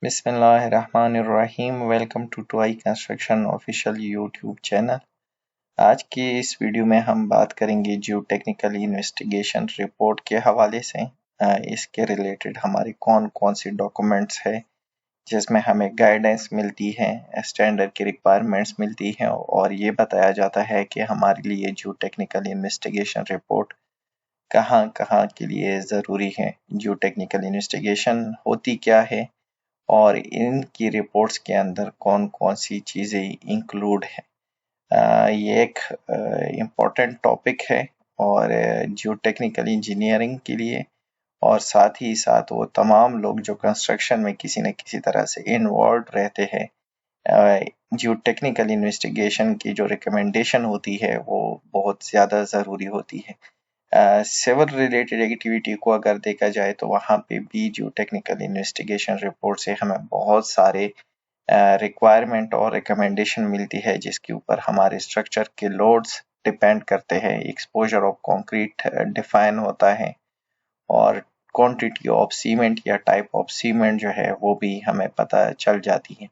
बिस्मिल्लाहिर्रहमानिर्रहीम। Welcome to टुआई construction official YouTube channel. आज की इस वीडियो में हम बात करेंगे जियो टेक्निकल इन्वेस्टिगेशन रिपोर्ट के हवाले से। इसके रिलेटेड हमारी कौन कौन सी डॉक्यूमेंट्स है जिसमें हमें गाइडेंस मिलती है, स्टैंडर्ड की रिक्वायरमेंट्स मिलती हैं और ये बताया जाता है कि हमारे लिए जियो टेक्निकल इन्वेस्टिगेशन रिपोर्ट कहाँ कहाँ के लिए ज़रूरी है, जियो टेक्निकल इन्वेस्टिगेशन होती क्या है और इनकी रिपोर्ट्स के अंदर कौन कौन सी चीज़ें इंक्लूड है। ये एक इम्पॉर्टेंट टॉपिक है और जियो टेक्निकल इंजीनियरिंग के लिए और साथ ही साथ वो तमाम लोग जो कंस्ट्रक्शन में किसी न किसी तरह से इन्वॉल्व रहते हैं, जियो टेक्निकल इन्वेस्टिगेशन की जो रिकमेंडेशन होती है वो बहुत ज़्यादा ज़रूरी होती है। सिविल रिलेटेड एक्टिविटी को अगर देखा जाए तो वहाँ पे भी जियो टेक्निकल इन्वेस्टिगेशन रिपोर्ट से हमें बहुत सारे रिक्वायरमेंट और रिकमेंडेशन मिलती है जिसके ऊपर हमारे स्ट्रक्चर के लोड्स डिपेंड करते हैं। एक्सपोजर ऑफ कंक्रीट डिफाइन होता है और क्वांटिटी ऑफ सीमेंट या टाइप ऑफ सीमेंट जो है वो भी हमें पता चल जाती है।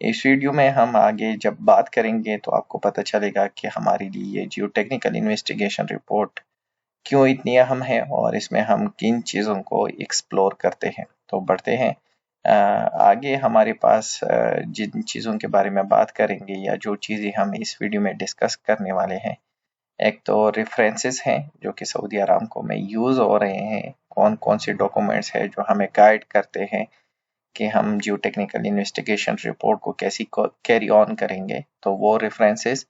इस वीडियो में हम आगे जब बात करेंगे तो आपको पता चलेगा कि हमारे लिए जियो टेक्निकल इन्वेस्टिगेशन रिपोर्ट क्यों इतनी अहम है और इसमें हम किन चीज़ों को एक्सप्लोर करते हैं। तो बढ़ते हैं आगे। हमारे पास जिन चीज़ों के बारे में बात करेंगे या जो चीज़ें हम इस वीडियो में डिस्कस करने वाले हैं, एक तो रेफरेंसेस हैं जो कि सऊदी अरामको में यूज़ हो रहे हैं। कौन कौन से डॉक्यूमेंट्स हैं जो हमें गाइड करते हैं कि हम जियो टेक्निकल इन्वेस्टिगेशन रिपोर्ट को कैसी कैरी ऑन करेंगे, तो वो रेफरेंसेस।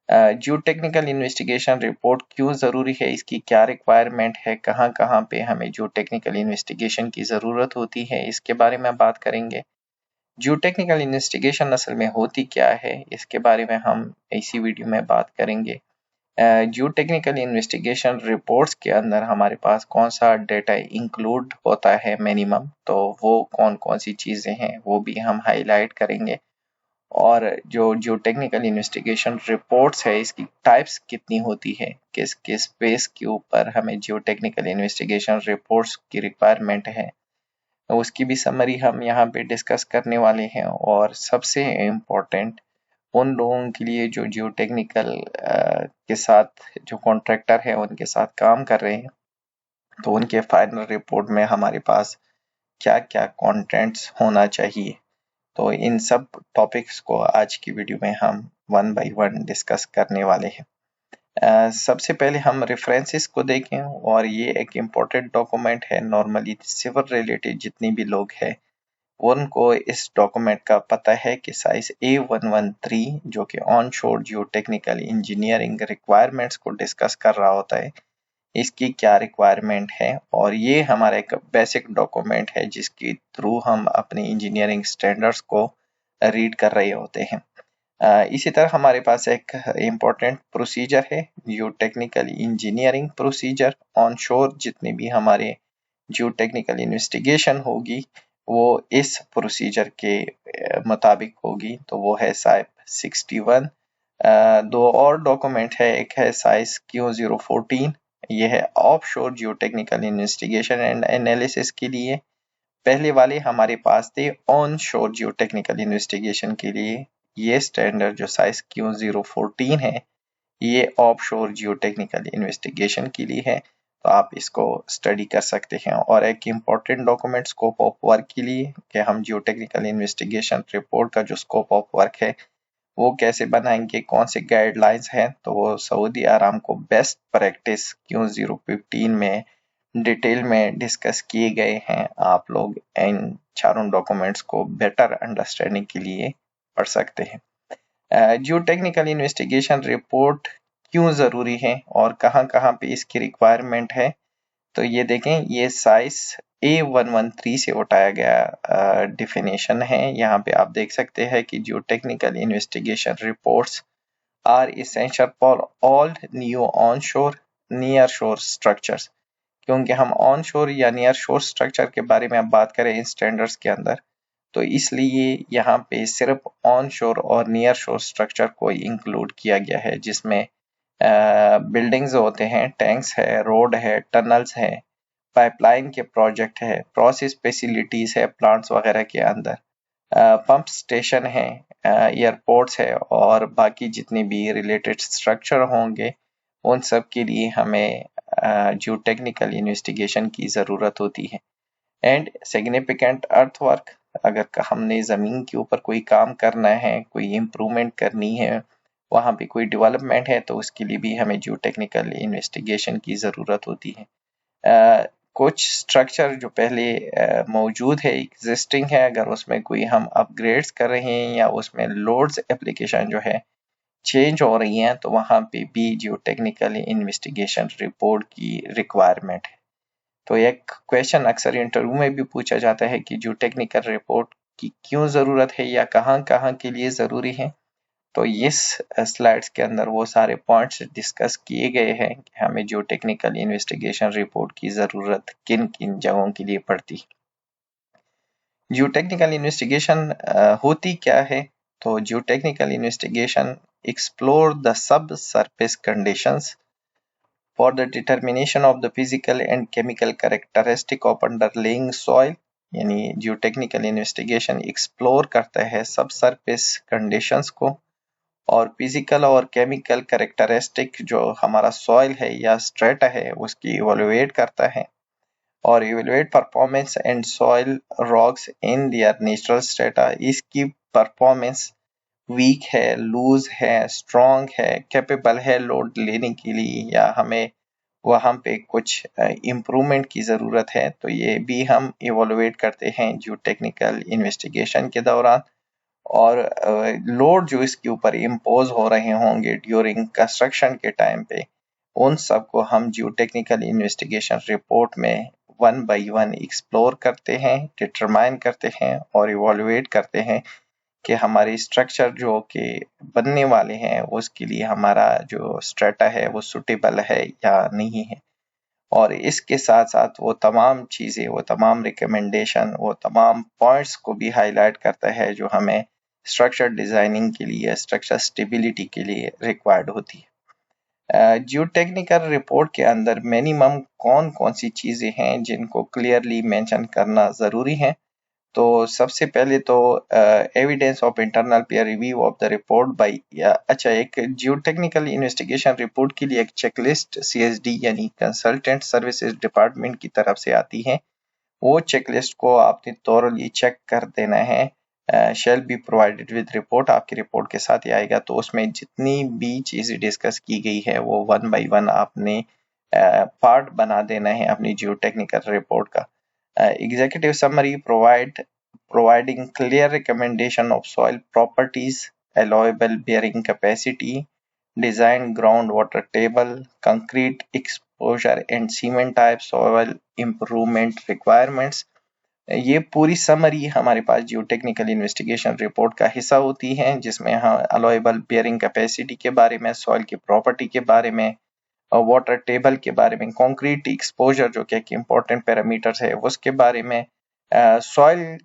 जियो टेक्निकल इन्वेस्टिगेशन रिपोर्ट क्यों ज़रूरी है, इसकी क्या रिक्वायरमेंट है, कहाँ कहाँ पे हमें जियो टेक्निकल इन्वेस्टिगेशन की ज़रूरत होती है, इसके बारे में बात करेंगे। जियो टेक्निकल इन्वेस्टिगेशन असल में होती क्या है, इसके बारे में हम इसी वीडियो में बात करेंगे। जियो टेक्निकल इन्वेस्टिगेशन रिपोर्ट्स के अंदर हमारे पास कौन सा डेटा इंक्लूड होता है मिनिमम, तो वो कौन कौन सी चीज़ें हैं वो भी हम हाईलाइट करेंगे। और जो जियो टेक्निकल इन्वेस्टिगेशन रिपोर्ट्स है इसकी टाइप्स कितनी होती है, किस किस बेस के ऊपर हमें जियो टेक्निकल इन्वेस्टिगेशन रिपोर्ट्स की रिक्वायरमेंट है, तो उसकी भी समरी हम यहाँ पे डिस्कस करने वाले हैं। और सबसे इम्पोर्टेंट उन लोगों के लिए जो जियो टेक्निकल के साथ जो कॉन्ट्रैक्टर है उनके साथ काम कर रहे हैं, तो उनके फाइनल रिपोर्ट में हमारे पास क्या क्या कंटेंट्स होना चाहिए। तो इन सब टॉपिक्स को आज की वीडियो में हम वन बाय वन डिस्कस करने वाले हैं। सबसे पहले हम रेफरेंसेस को देखें और ये एक इम्पोर्टेंट डॉक्यूमेंट है। नॉर्मली सिविल रिलेटेड जितनी भी लोग हैं उनको इस डॉक्यूमेंट का पता है कि साइज A113 जो कि ऑन शोर जियो टेक्निकल इंजीनियरिंग रिक्वायरमेंट्स को डिस्कस कर रहा होता है, इसकी क्या रिक्वायरमेंट है। और ये हमारा एक बेसिक डॉक्यूमेंट है जिसके थ्रू हम अपने इंजीनियरिंग स्टैंडर्ड्स को रीड कर रहे होते हैं। इसी तरह हमारे पास एक इम्पोर्टेंट प्रोसीजर है, जियो टेक्निकल इंजीनियरिंग प्रोसीजर। ऑन शोर जितने भी हमारे जियो टेक्निकल इन्वेस्टिगेशन होगी वो इस प्रोसीजर के मुताबिक होगी, तो वो है साइप 61। दो और डॉक्यूमेंट है, एक है साइज Q014, ये है ऑफ शोर जियो टेक्निकल इन्वेस्टिगेशन एंड एनालिसिस के लिए। पहले वाले हमारे पास थे ऑन शोर जियो टेक्निकल इन्वेस्टिगेशन के लिए। ये स्टैंडर्ड जो साइज Q014 है ये ऑफ शोर जियो टेक्निकल इन्वेस्टिगेशन के लिए है, तो आप इसको स्टडी कर सकते हैं। और एक important document scope of work के लिए कि हम जियो टेक्निकल इन्वेस्टिगेशन रिपोर्ट का जो स्कोप ऑफ वर्क है वो कैसे बनाएंगे, कौन से गाइडलाइंस हैं, तो वो Saudi Aramco best practice Q015 में डिटेल में डिस्कस किए गए हैं। आप लोग इन चारों डॉक्यूमेंट्स को बेटर अंडरस्टैंडिंग के लिए पढ़ सकते हैं। जियो टेक्निकल इन्वेस्टिगेशन रिपोर्ट क्यों ज़रूरी है और कहाँ कहाँ पे इसकी रिक्वायरमेंट है, तो ये देखें, ये साइज A113 से उठाया गया डिफिनेशन है। यहाँ पे आप देख सकते हैं कि geotechnical investigation reports are essential for all new onshore nearshore structures. क्योंकि हम ऑन शोर या नियर शोर स्ट्रक्चर के बारे में अब बात करें इन स्टैंडर्ड्स के अंदर, तो इसलिए यहाँ पे सिर्फ ऑन शोर और नियर शोर स्ट्रक्चर को इंक्लूड किया गया है, जिसमें बिल्डिंग्स होते हैं, टैंक्स है, रोड है, टनल्स है, पाइपलाइन के प्रोजेक्ट है, प्रोसेस फैसिलिटीज है प्लांट्स वगैरह के अंदर, पंप स्टेशन है, एयरपोर्ट्स है और बाकी जितने भी रिलेटेड स्ट्रक्चर होंगे उन सब के लिए हमें जियो टेक्निकल इन्वेस्टिगेशन की ज़रूरत होती है। एंड सिग्निफिकेंट अर्थवर्क, अगर हमने ज़मीन के ऊपर कोई काम करना है, कोई इम्प्रूवमेंट करनी है, वहाँ पे कोई डेवलपमेंट है, तो उसके लिए भी हमें जियो टेक्निकल इन्वेस्टिगेशन की ज़रूरत होती है। कुछ स्ट्रक्चर जो पहले मौजूद है, एग्जिस्टिंग है, अगर उसमें कोई हम अपग्रेड्स कर रहे हैं या उसमें लोड्स एप्लीकेशन जो है चेंज हो रही हैं, तो वहाँ पे भी जियो टेक्निकल इन्वेस्टिगेशन रिपोर्ट की रिक्वायरमेंट है। तो एक क्वेश्चन अक्सर इंटरव्यू में भी पूछा जाता है कि जियो टेक्निकल रिपोर्ट की क्यों ज़रूरत है या कहाँ-कहाँ के लिए ज़रूरी है। तो इस स्लाइड्स के अंदर वो सारे पॉइंट्स डिस्कस किए गए हैं कि हमें जियो टेक्निकल इन्वेस्टिगेशन रिपोर्ट की ज़रूरत किन-किन जगहों के लिए पड़ती है। जियो टेक्निकल इन्वेस्टिगेशन होती क्या है? तो जियो technical investigation explore the sub surface conditions for the determination of the physical and chemical characteristic of underlying soil, यानी जियोटेक्निकल इन्वेस्टिगेशन एक्सप्लोर करता है सब सरफेस कंडीशंस को और फिजिकल और केमिकल कैरेक्टरिस्टिक जो हमारा सॉइल है या स्ट्रेटा है उसकी इवेलुएट करता है और evaluate performance and soil rocks in their natural strata. इसकी परफॉर्मेंस वीक है, लूज है, स्ट्रॉन्ग है, कैपेबल है लोड लेने के लिए या हमें वहाँ पे कुछ इम्प्रूवमेंट की ज़रूरत है, तो ये भी हम इवोलुएट करते हैं जियो टेक्निकल इन्वेस्टिगेशन के दौरान। और लोड जो इसके ऊपर इम्पोज हो रहे होंगे ड्यूरिंग कंस्ट्रक्शन के टाइम पे, उन सब को हम जियो टेक्निकल इन्वेस्टिगेशन रिपोर्ट में वन बाई वन एक्सप्लोर करते हैं, डिटरमाइन करते हैं और इवोलुएट करते हैं कि हमारी स्ट्रक्चर जो कि बनने वाले हैं उसके लिए हमारा जो स्ट्रेटा है वो सुटेबल है या नहीं है। और इसके साथ साथ वो तमाम चीज़ें, वो तमाम रिकमेंडेशन, वो तमाम पॉइंट्स को भी हाईलाइट करता है जो हमें स्ट्रक्चर डिजाइनिंग के लिए, स्ट्रक्चर स्टेबिलिटी के लिए रिक्वायर्ड होती है। जियोटेक्निकल रिपोर्ट के अंदर मिनिमम कौन कौन सी चीज़ें हैं जिनको क्लियरली मेंशन करना ज़रूरी है। तो सबसे पहले तो evidence of internal peer review of the report by, अच्छा, एक जियोटेक्निकल इन्वेस्टिगेशन रिपोर्ट के लिए एक चेकलिस्ट सीएसडी यानी कंसल्टेंट सर्विसेज डिपार्टमेंट की तरफ से आती है। वो चेकलिस्ट को आपने थॉरली चेक कर देना है। Shall be provided with report, आपकी रिपोर्ट के साथ ही आएगा। तो उसमें जितनी भी चीज़ें डिस्कस की गई है वो वन बाई वन आपने पार्ट बना देना है अपनी जियोटेक्निकल रिपोर्ट का। Executive summary providing clear recommendation of soil properties, allowable bearing capacity, design groundwater table, concrete exposure and cement type soil improvement requirements। ये पूरी समरी हमारे पास जियोटेक्निकल इन्वेस्टिगेशन रिपोर्ट का हिस्सा होती है, जिसमें हम अलाउएबल बेयरिंग कैपेसिटी के बारे में, सॉइल की प्रॉपर्टी के बारे में, वाटर टेबल के बारे में, कंक्रीट एक्सपोजर जो कि एक इम्पोर्टेंट पैरामीटर्स है उसके बारे में, सॉइल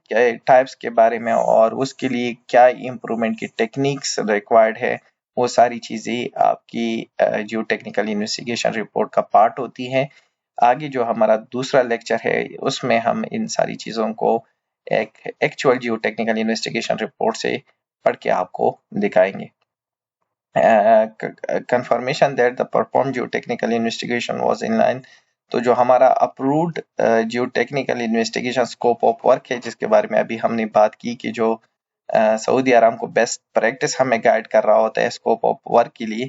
टाइप्स के बारे में और उसके लिए क्या इम्प्रूवमेंट की टेक्निक्स रिक्वायर्ड है, वो सारी चीज़ें आपकी जियो टेक्निकल इन्वेस्टिगेशन रिपोर्ट का पार्ट होती हैं। आगे जो हमारा दूसरा लेक्चर है उसमें हम इन सारी चीज़ों को एक एक्चुअल जियो टेक्निकल इन्वेस्टिगेशन रिपोर्ट से पढ़ के आपको दिखाएंगे। confirmation that the performed geotechnical investigation was in line। तो जो हमारा approved geotechnical investigation scope of work है, जिसके बारे में अभी हमने बात की कि जो सऊदी अरब को बेस्ट प्रैक्टिस हमें गाइड कर रहा होता है स्कोप ऑफ वर्क के लिए,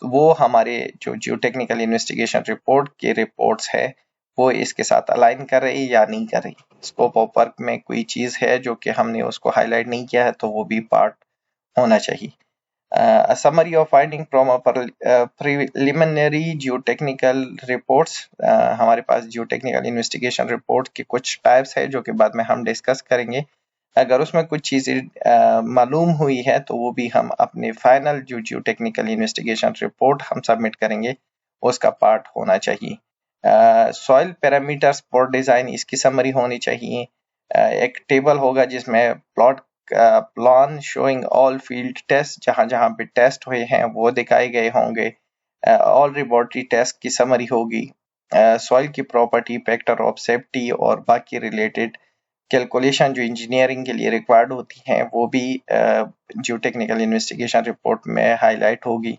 तो वो हमारे जो जियोटेक्निकल इन्वेस्टिगेशन रिपोर्ट के रिपोर्ट्स है वो इसके साथ अलाइन कर रही या नहीं कर रही। स्कोप ऑफ वर्क में कोई चीज़ है जो कि हमने उसको हाईलाइट नहीं किया है तो वो भी पार्ट होना चाहिए। A summary of finding from a preliminary geotechnical reports। हमारे पास geotechnical investigation report के कुछ टाइप्स है जो कि बाद में हम डिस्कस करेंगे। अगर उसमें कुछ चीज़ें मालूम हुई है तो वो भी हम अपने फाइनल जो जियोटेक्निकल इन्वेस्टिगेशन रिपोर्ट हम सबमिट करेंगे उसका पार्ट होना चाहिए। सॉइल पैरामीटर्स फॉर डिज़ाइन, इसकी समरी होनी चाहिए। एक टेबल होगा जिसमें plan showing all field test, जहां जहां पे टेस्ट हुए हैं वो दिखाए गए होंगे। ऑल लेबोरेटरी टेस्ट की समरी होगी। सॉइल की प्रॉपर्टी, फैक्टर ऑफ सेफ्टी और बाकी रिलेटेड कैलकुलेशन जो इंजीनियरिंग के लिए रिक्वायर्ड होती हैं वो भी जियो टेक्निकल इन्वेस्टिगेशन रिपोर्ट में हाईलाइट होगी।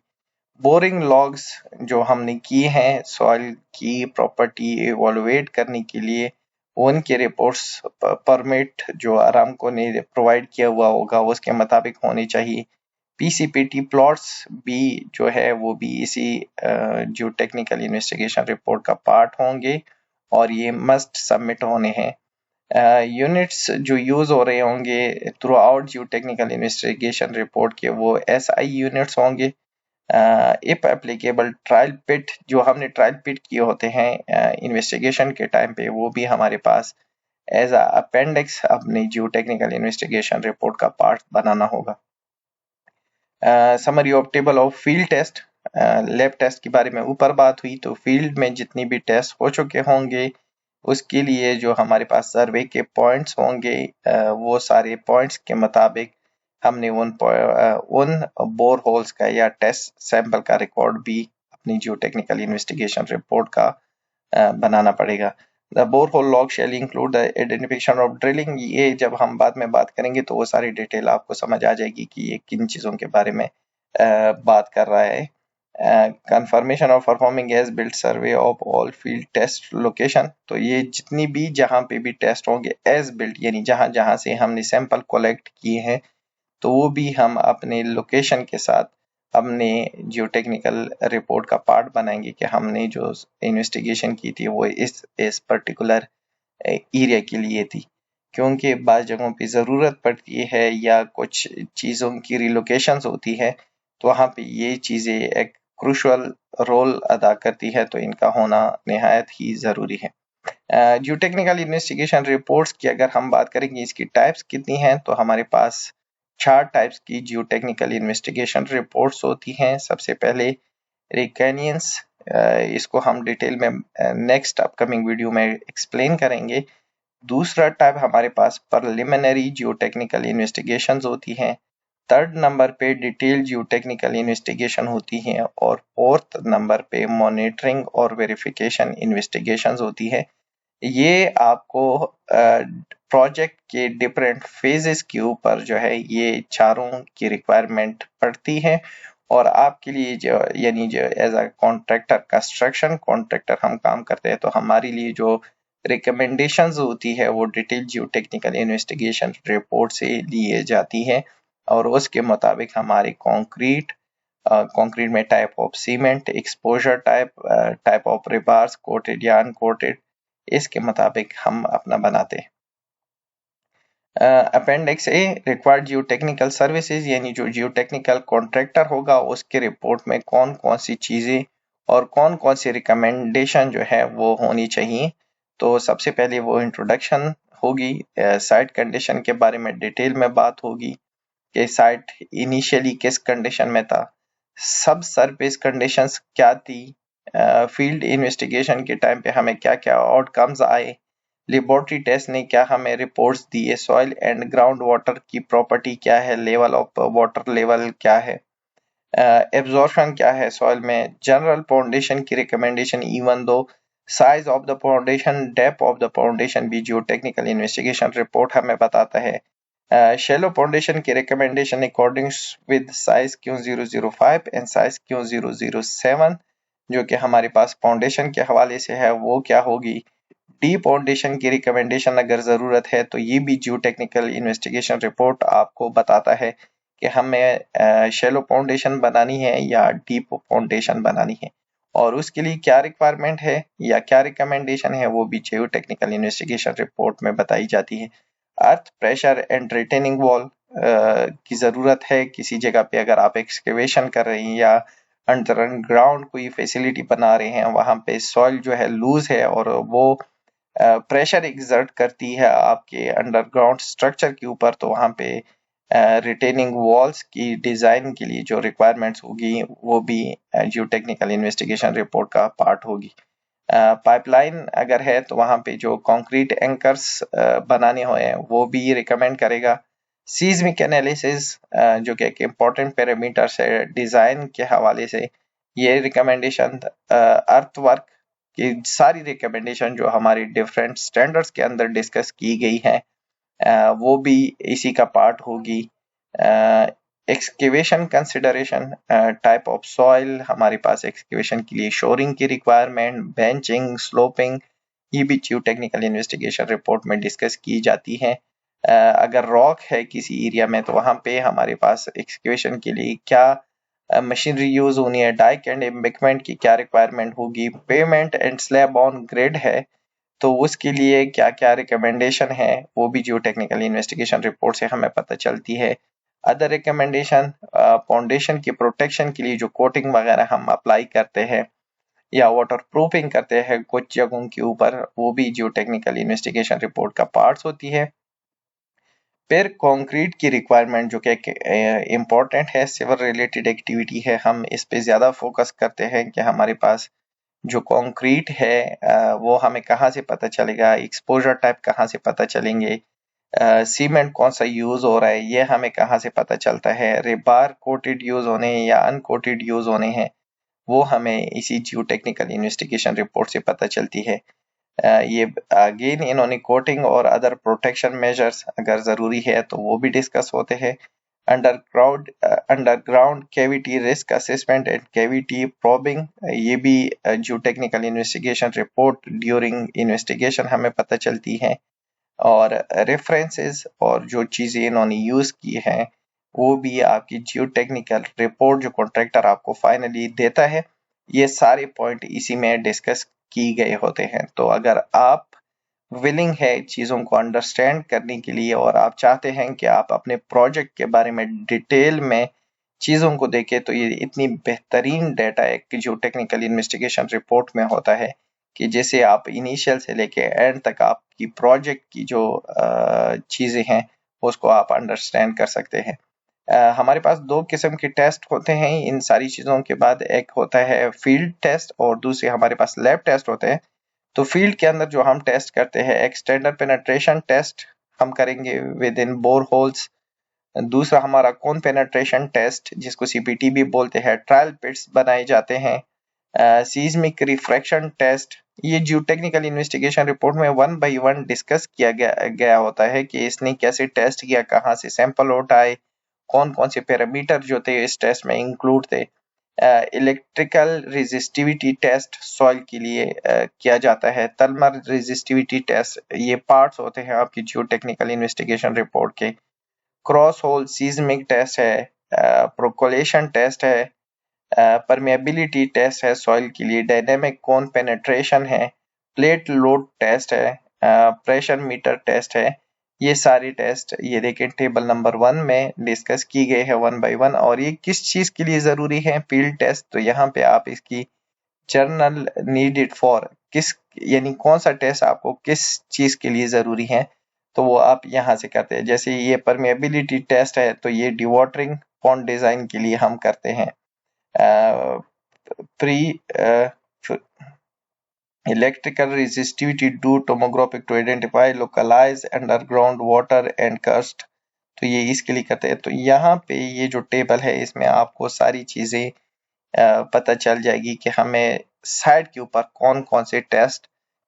बोरिंग लॉग्स जो हमने किए हैं सॉइल की प्रॉपर्टी इवोलुएट करने के लिए, उनके रिपोर्ट्स परमिट जो आरामको ने प्रोवाइड किया हुआ होगा उसके मुताबिक होने चाहिए। पीसीपीटी प्लॉट्स भी जो है वो भी इसी जो टेक्निकल इन्वेस्टिगेशन रिपोर्ट का पार्ट होंगे और ये मस्ट सबमिट होने हैं। यूनिट्स जो यूज हो रहे होंगे थ्रू आउट जियो टेक्निकल इन्वेस्टिगेशन रिपोर्ट के वो एसआई यूनिट्स होंगे। इफ एप्लीकेबल ट्रायल पिट जो हमने ट्रायल पिट किए होते हैं इन्वेस्टिगेशन के टाइम पे वो भी हमारे पास एज अपेंडिक्स अपनी जियो टेक्निकल इन्वेस्टिगेशन रिपोर्ट का पार्ट बनाना होगा। Summary of table of field test, lab test के बारे में ऊपर बात हुई, तो फील्ड में जितनी भी टेस्ट हो चुके होंगे उसके लिए जो हमारे पास सर्वे के पॉइंट्स होंगे वो सारे पॉइंट्स के मुताबिक हमने उन बोर होल्स का या टेस्ट सैंपल का रिकॉर्ड भी अपनी जियो टेक्निकल इन्वेस्टिगेशन रिपोर्ट का बनाना पड़ेगा। The bore hole log shall include the identification of drilling, ये जब हम बाद में बात करेंगे तो वो सारी डिटेल आपको समझ आ जाएगी कि ये किन चीज़ों के बारे में बात कर रहा है। Confirmation of performing as built survey of all field test location, तो ये जितनी भी जहाँ पे भी टेस्ट होंगे एज बिल्ट यानी जहाँ जहाँ से हमने सैंपल कलेक्ट किए हैं तो वो भी हम अपने लोकेशन के साथ अपने जियो टेक्निकल रिपोर्ट का पार्ट बनाएंगे कि हमने जो इन्वेस्टिगेशन की थी वो इस पर्टिकुलर एरिया के लिए थी, क्योंकि बाज़ जगहों पे ज़रूरत पड़ती है या कुछ चीज़ों की रिलोकेशंस होती है तो वहाँ पे ये चीज़ें एक क्रूशल रोल अदा करती है, तो इनका होना निहायत ही ज़रूरी है। जियो टेक्निकल इन्वेस्टिगेशन रिपोर्ट्स की अगर हम बात करेंगे इसकी टाइप्स कितनी हैं, तो हमारे पास 4 टाइप्स की जियो टेक्निकल इन्वेस्टिगेशन रिपोर्ट्स होती हैं। सबसे पहले रिकैनियंस, इसको हम डिटेल में नेक्स्ट अपकमिंग वीडियो में एक्सप्लेन करेंगे। दूसरा टाइप हमारे पास प्रिलिमिनरी जियो टेक्निकल इन्वेस्टिगेशंस होती हैं। थर्ड नंबर पे डिटेल जियो टेक्निकल इन्वेस्टिगेशन होती हैं और फोर्थ नंबर पे मॉनिटरिंग और वेरिफिकेशन इन्वेस्टिगेशंस होती है। ये आपको प्रोजेक्ट के डिफरेंट फेजेस के ऊपर जो है ये चारों की रिक्वायरमेंट पड़ती है और आपके लिए जो यानी जो as a contractor construction contractor हम काम करते हैं तो हमारे लिए जो रिकमेंडेशंस होती है वो डिटेल जियो टेक्निकल इन्वेस्टिगेशन रिपोर्ट से लिए जाती है और उसके मुताबिक हमारे कंक्रीट में type of cement, exposure type of rebars, coated या अनकोटेड, इसके मुताबिक हम अपना बनाते हैं। अपेंडिक्स ए रिक्वायर्ड जियो टेक्निकल सर्विसेज, यानी जो जियो टेक्निकल कॉन्ट्रैक्टर होगा उसके रिपोर्ट में कौन कौन सी चीज़ें और कौन कौन सी रिकमेंडेशन जो है वो होनी चाहिए। तो सबसे पहले वो इंट्रोडक्शन होगी, साइट कंडीशन के बारे में डिटेल में बात होगी कि साइट इनिशियली किस कंडीशन में था, सब सरफेस कंडीशंस क्या थी, फील्ड इन्वेस्टिगेशन के टाइम पे हमें क्या क्या आउटकम्स आए, लेबोरेटरी टेस्ट ने क्या हमें रिपोर्ट्स दिए, सॉइल एंड ग्राउंड वाटर की प्रॉपर्टी क्या है, लेवल ऑफ वाटर लेवल क्या है, एब्जॉर्प्शन क्या है सॉइल में, जनरल फाउंडेशन की recommendation, even though size of the foundation, depth of the foundation भी जियो टेक्निकल इन्वेस्टिगेशन रिपोर्ट हमें बताता है। शैलो फाउंडेशन की recommendation according with size Q005 and size Q007 जो कि हमारे पास फाउंडेशन के हवाले से है वो क्या होगी। डीप फाउंडेशन की रिकमेंडेशन अगर ज़रूरत है तो ये भी जियो टेक्निकल इन्वेस्टिगेशन रिपोर्ट आपको बताता है कि हमें शैलो फाउंडेशन बनानी है या डीप फाउंडेशन बनानी है और उसके लिए क्या रिक्वायरमेंट है या क्या रिकमेंडेशन है वो भी जियो टेक्निकल इन्वेस्टिगेशन रिपोर्ट में बताई जाती है। Earth pressure and retaining wall की ज़रूरत है किसी जगह पे, अगर आप एक्सकेवेशन कर रहे हैं या अंडरग्राउंड कोई फैसिलिटी बना रहे हैं वहां पे सॉइल जो है लूज है और वो प्रेशर एग्जर्ट करती है आपके अंडरग्राउंड स्ट्रक्चर के ऊपर, तो वहाँ पे रिटेनिंग वॉल्स की डिज़ाइन के लिए जो रिक्वायरमेंट्स होगी वो भी जियो टेक्निकल इन्वेस्टिगेशन रिपोर्ट का पार्ट होगी। पाइपलाइन अगर है तो वहाँ पे जो कंक्रीट एंकर्स बनाने हुए वो भी रिकमेंड करेगा। सीज्मिक एनालिसिस जो कि एक इम्पॉर्टेंट पैरामीटर है डिज़ाइन के हवाले से, ये रिकमेंडेशन अर्थ वर्क की सारी रिकमेंडेशन जो हमारी डिफरेंट स्टैंडर्ड्स के अंदर डिस्कस की गई है वो भी इसी का पार्ट होगी। Excavation consideration, type of soil, हमारे पास एक्सकेवेशन के लिए शोरिंग की रिक्वायरमेंट, बेंचिंग, स्लोपिंग, ये भी जियो टेक्निकल इन्वेस्टिगेशन रिपोर्ट में डिस्कस की जाती है। अगर रॉक है किसी एरिया में तो वहां पे हमारे पास एक्सकेवेशन के लिए क्या मशीनरी यूज होनी है, डाइक एंड एम्बैंकमेंट की क्या रिक्वायरमेंट होगी, payment and slab on grid है तो उसके लिए क्या क्या रिकमेंडेशन है, वो भी जियो टेक्निकल इन्वेस्टिगेशन रिपोर्ट से हमें पता चलती है। अदर रिकमेंडेशन, फाउंडेशन की प्रोटेक्शन के लिए जो कोटिंग वगैरह हम अप्लाई करते हैं या वाटर प्रूफिंग करते हैं कुछ जगहों के ऊपर, वो भी जियो टेक्निकल इन्वेस्टिगेशन रिपोर्ट का पार्ट्स होती है। फिर कंक्रीट की रिक्वायरमेंट जो कि इम्पोर्टेंट है, सिविल रिलेटेड एक्टिविटी है, हम इस पे ज़्यादा फोकस करते हैं कि हमारे पास जो कंक्रीट है वो हमें कहाँ से पता चलेगा, एक्सपोजर टाइप कहाँ से पता चलेंगे, सीमेंट कौन सा यूज हो रहा है ये हमें कहाँ से पता चलता है, रेबार कोटेड यूज होने हैं या अनकोटेड यूज होने हैं वो हमें इसी जियो टेक्निकल इन्वेस्टिगेशन रिपोर्ट से पता चलती है। ये अगेन इन्होंने कोटिंग और अदर प्रोटेक्शन मेजर्स अगर जरूरी है तो वो भी डिस्कस होते हैं। Underground cavity risk assessment and cavity probing, ये भी जियो technical investigation report during investigation हमें पता चलती है। और रेफरेंसेस और जो चीजें इन्होंने यूज की हैं वो भी आपकी जियो टेक्निकल रिपोर्ट जो कॉन्ट्रैक्टर आपको फाइनली देता है, ये सारे पॉइंट इसी में डिस्कस की गए होते हैं। तो अगर आप विलिंग है चीज़ों को अंडरस्टैंड करने के लिए और आप चाहते हैं कि आप अपने प्रोजेक्ट के बारे में डिटेल में चीज़ों को देखें तो ये इतनी बेहतरीन डाटा है कि जो टेक्निकल इन्वेस्टिगेशन रिपोर्ट में होता है कि जैसे आप इनिशियल से लेके एंड तक आपकी प्रोजेक्ट की जो चीज़ें हैं उसको आप अंडरस्टैंड कर सकते हैं। हमारे पास दो किस्म के टेस्ट होते हैं इन सारी चीज़ों के बाद, एक होता है फील्ड टेस्ट और दूसरे हमारे पास लैब टेस्ट होते हैं। तो फील्ड के अंदर जो हम टेस्ट करते हैं, एक्सटेंडर पेनेट्रेशन टेस्ट हम करेंगे विद इन बोर होल्स। दूसरा हमारा कौन पेनेट्रेशन टेस्ट जिसको सीपीटी भी बोलते हैं, ट्रायल पिट्स बनाए जाते हैं। सीस्मिक रिफ्रैक्शन टेस्ट, ये जियो टेक्निकल इन्वेस्टिगेशन रिपोर्ट में वन बाय वन डिस्कस किया गया होता है कि इसने कैसे टेस्ट किया, कहाँ से सैंपल उठाए, कौन कौन से पैरामीटर जो थे इस टेस्ट में इंक्लूड थे। इलेक्ट्रिकल रेजिस्टिविटी टेस्ट सॉइल के लिए किया जाता है। थर्मल रेजिस्टिविटी टेस्ट, ये पार्ट्स होते हैं आपकी जियो टेक्निकल इन्वेस्टिगेशन रिपोर्ट के। क्रॉस होल सीज्मिक टेस्ट है, प्रोकोलेशन टेस्ट है, परमेबिलिटी टेस्ट है सॉइल के लिए, डायनेमिक कोन पेनेट्रेशन है, प्लेट लोड टेस्ट है, प्रेशर मीटर टेस्ट है। ये सारी टेस्ट ये देखें टेबल नंबर 1 में डिस्कस की गई है वन बाय वन। और ये किस चीज के लिए जरूरी है फील्ड टेस्ट, तो यहाँ पे आप इसकी जर्नल नीडेड फॉर किस यानी कौन सा टेस्ट आपको किस चीज के लिए जरूरी है तो वो आप यहाँ से करते हैं। जैसे ये परमेबिलिटी टेस्ट है तो ये डिवॉटरिंग पॉन्ड डिजाइन के लिए हम करते हैं। Pre electrical resistivity do tomographic to identify localized underground water and karst, तो ये इसके लिए करते हैं। तो यहाँ पे ये जो टेबल है इसमें आपको सारी चीजें पता चल जाएगी कि हमें साइड के ऊपर कौन कौन से टेस्ट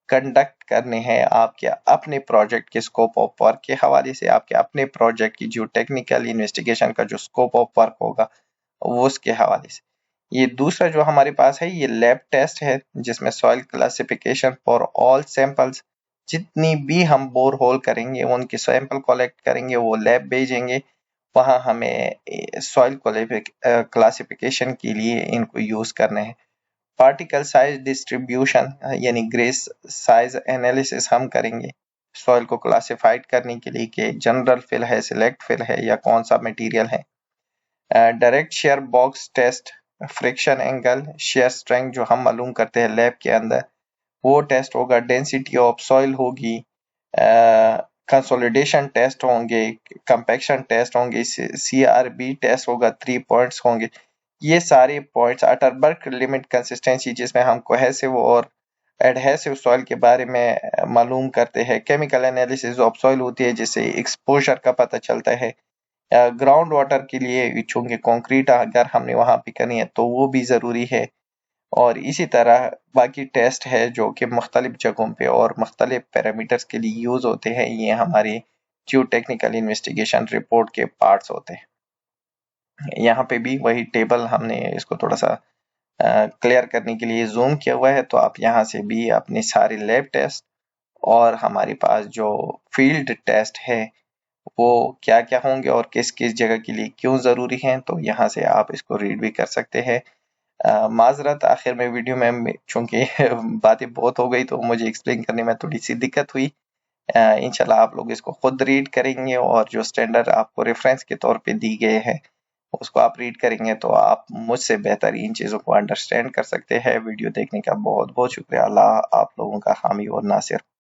कंडक्ट करने हैं आपके अपने प्रोजेक्ट के स्कोप ऑफ वर्क के हवाले से, आपके अपने प्रोजेक्ट की जो टेक्निकल इन्वेस्टिगेशन का जो स्कोप ऑफ वर्क होगा वो उसके हवाले से। ये दूसरा जो हमारे पास है ये लैब टेस्ट है जिसमें soil classification for all samples, जितनी भी हम बोर होल करेंगे उनके सैंपल कलेक्ट करेंगे वो लैब भेजेंगे, वहां हमें सॉइल क्लासिफिकेशन के लिए इनको यूज करने हैं। पार्टिकल साइज डिस्ट्रीब्यूशन यानी ग्रेस साइज एनालिसिस हम करेंगे सॉइल को क्लासिफाइड करने के लिए कि जनरल फिल है, सिलेक्ट फिल है या कौन सा मटेरियल है। Direct shear box test, friction angle, shear strength जो हम मालूम करते हैं लैब के अंदर वो टेस्ट होगा। डेंसिटी ऑफ सॉइल होगी, कंसोलिडेशन टेस्ट होंगे, कंपैक्शन टेस्ट होंगे, सीआरबी टेस्ट होगा, 3 पॉइंट्स होंगे। ये सारे पॉइंट्स अटरबर्ग लिमिट कंसिस्टेंसी जिसमें हम कोहेसिव और एडहेसिव सॉइल के बारे में मालूम करते हैं। केमिकल एनालिसिस ऑफ सॉइल होती है जिससे एक्सपोजर का पता चलता है। ग्राउंड वाटर के लिए चूंकि कंक्रीट अगर हमने वहां पे करनी है तो वो भी जरूरी है। और इसी तरह बाकी टेस्ट है जो कि मुख्तलिफ जगहों पे और मुख्तलिफ पैरामीटर्स के लिए यूज होते हैं, ये हमारे जियो टेक्निकल इन्वेस्टिगेशन रिपोर्ट के पार्ट्स होते हैं। यहाँ पे भी वही टेबल हमने इसको थोड़ा सा क्लियर करने के लिए जूम किया हुआ है, तो आप यहाँ से भी अपने सारे लैब टेस्ट और हमारे पास जो फील्ड टेस्ट है वो क्या क्या होंगे और किस किस जगह के लिए क्यों ज़रूरी हैं, तो यहाँ से आप इसको रीड भी कर सकते हैं। माजरत आखिर में वीडियो में चूंकि बातें बहुत हो गई तो मुझे एक्सप्लेन करने में थोड़ी सी दिक्कत हुई। इंशाल्लाह आप लोग इसको खुद रीड करेंगे और जो स्टैंडर्ड आपको रेफरेंस के तौर पे दी गए हैं उसको आप रीड करेंगे तो आप मुझसे बेहतर इन चीज़ों को अंडरस्टैंड कर सकते हैं। वीडियो देखने का बहुत बहुत शुक्रिया। अल्लाह आप लोगों का हामी और नासिर।